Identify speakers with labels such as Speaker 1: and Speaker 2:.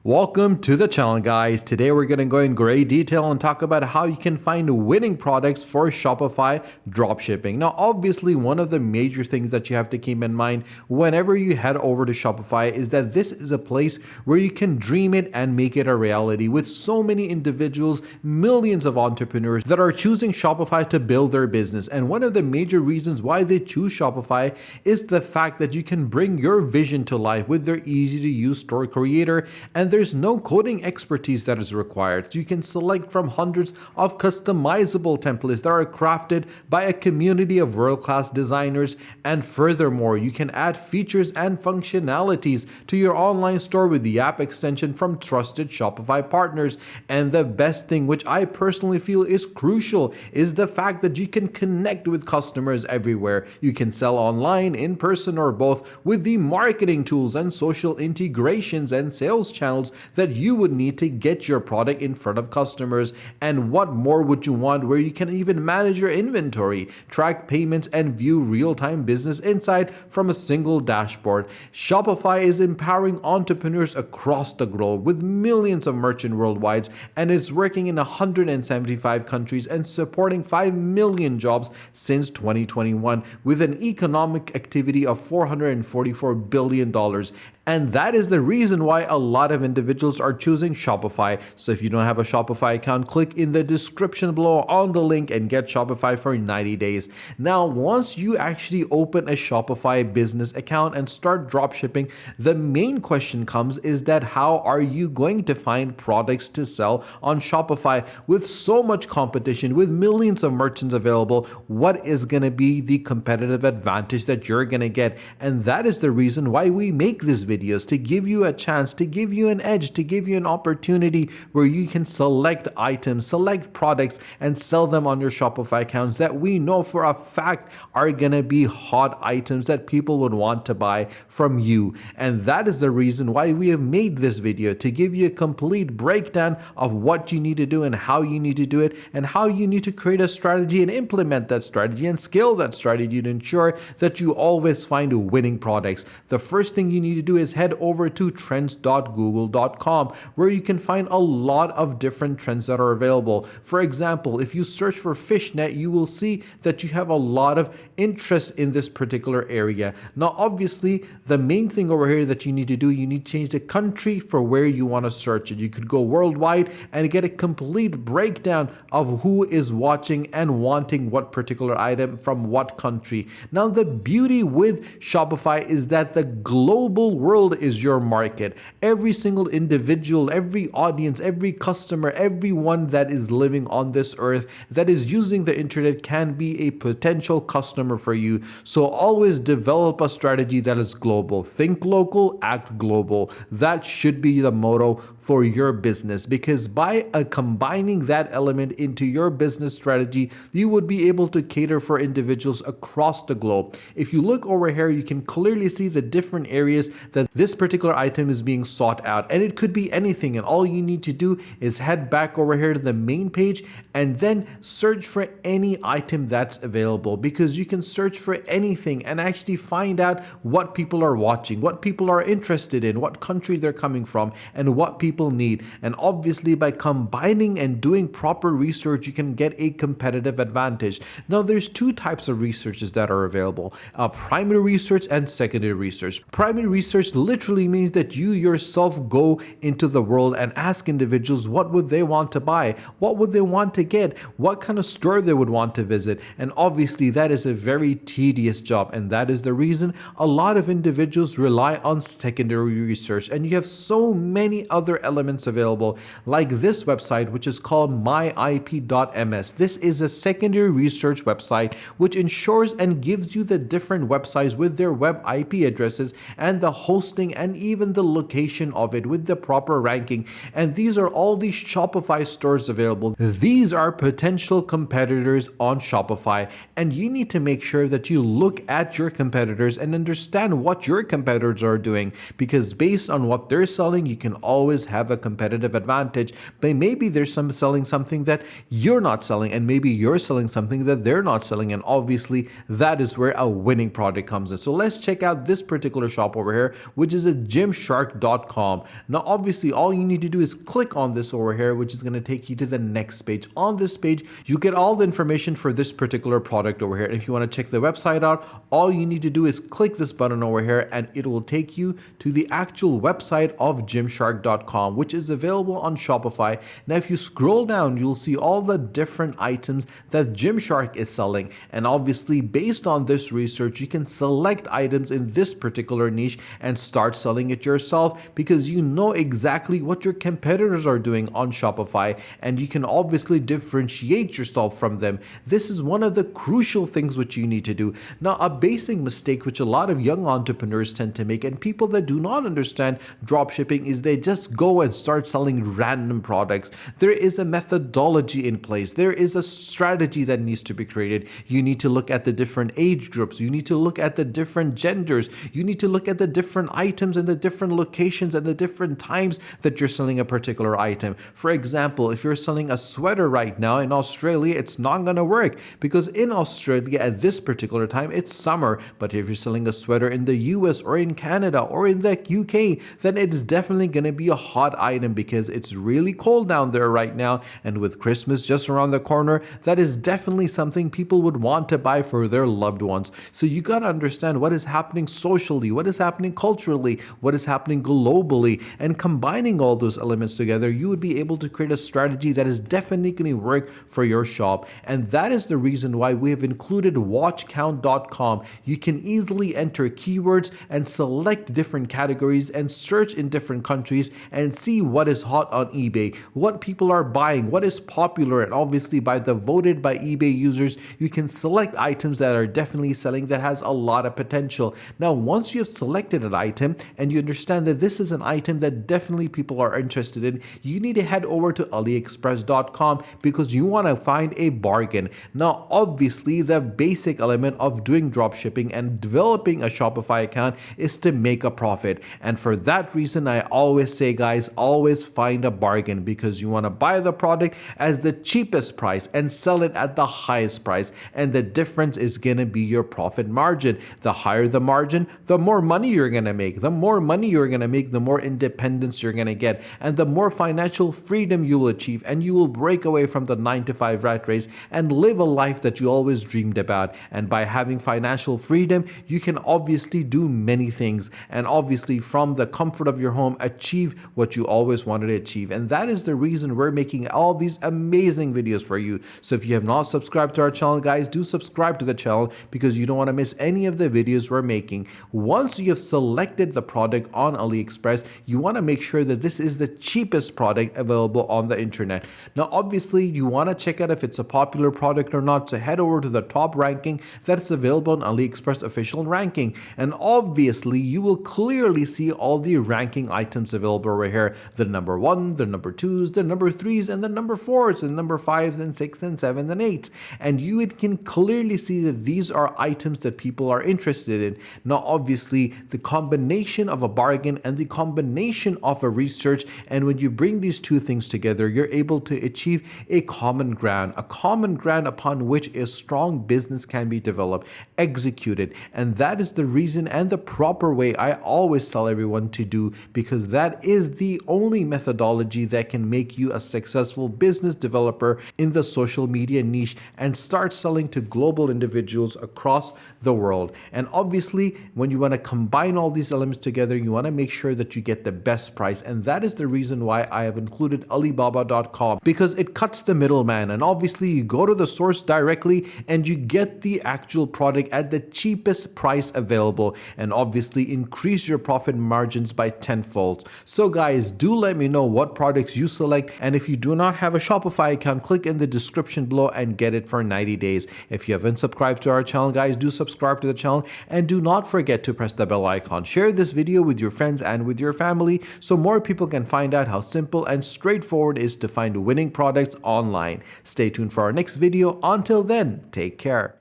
Speaker 1: Welcome to the channel, guys. Today we're going to go in great detail and talk about how you can find winning products for Shopify dropshipping. Now, obviously, one of the major things that you have to keep in mind whenever you head over to Shopify is that this is a place where you can dream it and make it a reality. With so many individuals, millions of entrepreneurs that are choosing Shopify to build their business. And one of the major reasons why they choose Shopify is the fact that you can bring your vision to life with their easy to use store creator, and there's no coding expertise that is required. So you can select from hundreds of customizable templates that are crafted by a community of world-class designers. And furthermore, you can add features and functionalities to your online store with the app extension from trusted Shopify partners. And the best thing, which I personally feel is crucial, is the fact that you can connect with customers everywhere. You can sell online, in person, or both with the marketing tools and social integrations and sales channels that you would need to get your product in front of customers. And what more would you want, where you can even manage your inventory, track payments, and view real-time business insight from a single dashboard. Shopify is empowering entrepreneurs across the globe with millions of merchants worldwide, and is working in 175 countries and supporting 5 million jobs since 2021 with an economic activity of $444 billion. And that is the reason why a lot of individuals are choosing Shopify. So if you don't have a Shopify account, click in the description below on the link and get Shopify for 90 days. Now, once you actually open a Shopify business account and start dropshipping, the main question comes is that how are you going to find products to sell on Shopify? With so much competition, with millions of merchants available, what is going to be the competitive advantage that you're going to get? And that is the reason why we make this video. To give you a chance, to give you an edge, to give you an opportunity where you can select items, select products, and sell them on your Shopify accounts that we know for a fact are going to be hot items that people would want to buy from you. And that is the reason why we have made this video, to give you a complete breakdown of what you need to do and how you need to do it, and how you need to create a strategy and implement that strategy and scale that strategy to ensure that you always find winning products. The first thing you need to do is head over to trends.google.com, where you can find a lot of different trends that are available. For example, if you search for fishnet, you will see that you have a lot of interest in this particular area. Now, obviously, the main thing over here that you need to do, you need to change the country for where you want to search it. You could go worldwide and get a complete breakdown of who is watching and wanting what particular item from what country. Now, the beauty with Shopify is that the global world is your market. Every single individual, every audience, every customer, everyone that is living on this earth that is using the internet can be a potential customer for you. So always develop a strategy that is global. Think local, act global. That should be the motto for your business, because by combining that element into your business strategy, you would be able to cater for individuals across the globe. If you look over here, you can clearly see the different areas that this particular item is being sought out, and it could be anything. And all you need to do is head back over here to the main page and then search for any item that's available, because you can search for anything and actually find out what people are watching, what people are interested in, what country they're coming from, and what people need. And obviously, by combining and doing proper research, you can get a competitive advantage. Now, there's two types of researches that are available: primary research and secondary research. Primary research literally means that you yourself go into the world and ask individuals what would they want to buy, what would they want to get, what kind of store they would want to visit. And obviously, that is a very tedious job, and that is the reason a lot of individuals rely on secondary research. And you have so many other elements available, like this website, which is called myip.ms. This is a secondary research website which ensures and gives you the different websites with their web IP addresses and the hosting and even the location of it with the proper ranking. And these are all these Shopify stores available. These are potential competitors on Shopify, and you need to make sure that you look at your competitors and understand what your competitors are doing, because based on what they're selling, you can always have a competitive advantage. But maybe there's some selling something that you're not selling, and maybe you're selling something that they're not selling, and obviously that is where a winning product comes in. So let's check out this particular shop over here, which is at gymshark.com. Now, obviously, all you need to do is click on this over here, which is going to take you to the next page. On this page, you get all the information for this particular product over here. And if you want to check the website out, all you need to do is click this button over here and it will take you to the actual website of gymshark.com, which is available on Shopify. Now, if you scroll down, you'll see all the different items that Gymshark is selling. And obviously, based on this research, you can select items in this particular niche and start selling it yourself because you know exactly what your competitors are doing on Shopify and you can obviously differentiate yourself from them. This is one of the crucial things which you need to do. Now, a basic mistake which a lot of young entrepreneurs tend to make and people that do not understand dropshipping is they just go and start selling random products. There is a methodology in place. There is a strategy that needs to be created. You need to look at the different age groups. You need to look at the different genders. You need to look at the different items and the different locations and the different times that you're selling a particular item. For example, if you're selling a sweater right now in Australia, it's not going to work because in Australia at this particular time, it's summer. But if you're selling a sweater in the US or in Canada or in the UK, then it's definitely going to be a hot item because it's really cold down there right now. And with Christmas just around the corner, that is definitely something people would want to buy for their loved ones. So you got to understand what is happening socially, what is happening culturally, what is happening globally, and combining all those elements together, you would be able to create a strategy that is definitely going to work for your shop. And that is the reason why we have included watchcount.com. You can easily enter keywords and select different categories and search in different countries and see what is hot on eBay, what people are buying, what is popular, and obviously by the voted by eBay users, you can select items that are definitely selling that has a lot of potential. Now, once you have selected an item and you understand that this is an item that definitely people are interested in, you need to head over to aliexpress.com because you want to find a bargain. Now, obviously, the basic element of doing dropshipping and developing a Shopify account is to make a profit. And for that reason, I always say, guys, always find a bargain because you want to buy the product as the cheapest price and sell it at the highest price. And the difference is going to be your profit margin. The higher the margin, the more money you're going to make. The more money you're going to make, the more independence you're going to get. And the more financial freedom you will achieve. And you will break away from the 9-to-5 rat race and live a life that you always dreamed about. And by having financial freedom, you can obviously do many things. And obviously, from the comfort of your home, achieve what you always wanted to achieve. And that is the reason we're making all these amazing videos for you. So if you have not subscribed to our channel, guys, do subscribe to the channel because you don't want to miss any of the videos we're making. Once you have selected the product on AliExpress, you want to make sure that this is the cheapest product available on the internet. Now, obviously, you want to check out if it's a popular product or not, so head over to the top ranking that's available on AliExpress official ranking. And obviously, you will clearly see all the ranking items available over here. The number 1, the number 2s, the number 3s, and the number 4s, and number 5s, and 6s, and 7s, and 8s. And you can clearly see that these are items that people are interested in. Now, obviously, the combination of a bargain and the combination of a research, and when you bring these two things together, you're able to achieve a common ground upon which a strong business can be developed, executed. And that is the reason and the proper way I always tell everyone to do, because that is the only methodology that can make you a successful business developer in the social media niche and start selling to global individuals across the world. And obviously, when you want to combine all these elements together, you want to make sure that you get the best price. And that is the reason why I have included Alibaba.com, because it cuts the middleman. And obviously, you go to the source directly and you get the actual product at the cheapest price available, and obviously increase your profit margins by tenfold. So guys, do let me know what products you select, and if you do not have a Shopify account, click in the description below and get it for 90 days. If you haven't subscribed to our channel, guys, do subscribe to the channel and do not forget to press the bell icon. Share this video with your friends and with your family so more people can find out how simple and straightforward it is to find winning products online. Stay tuned for our next video. Until then, take care.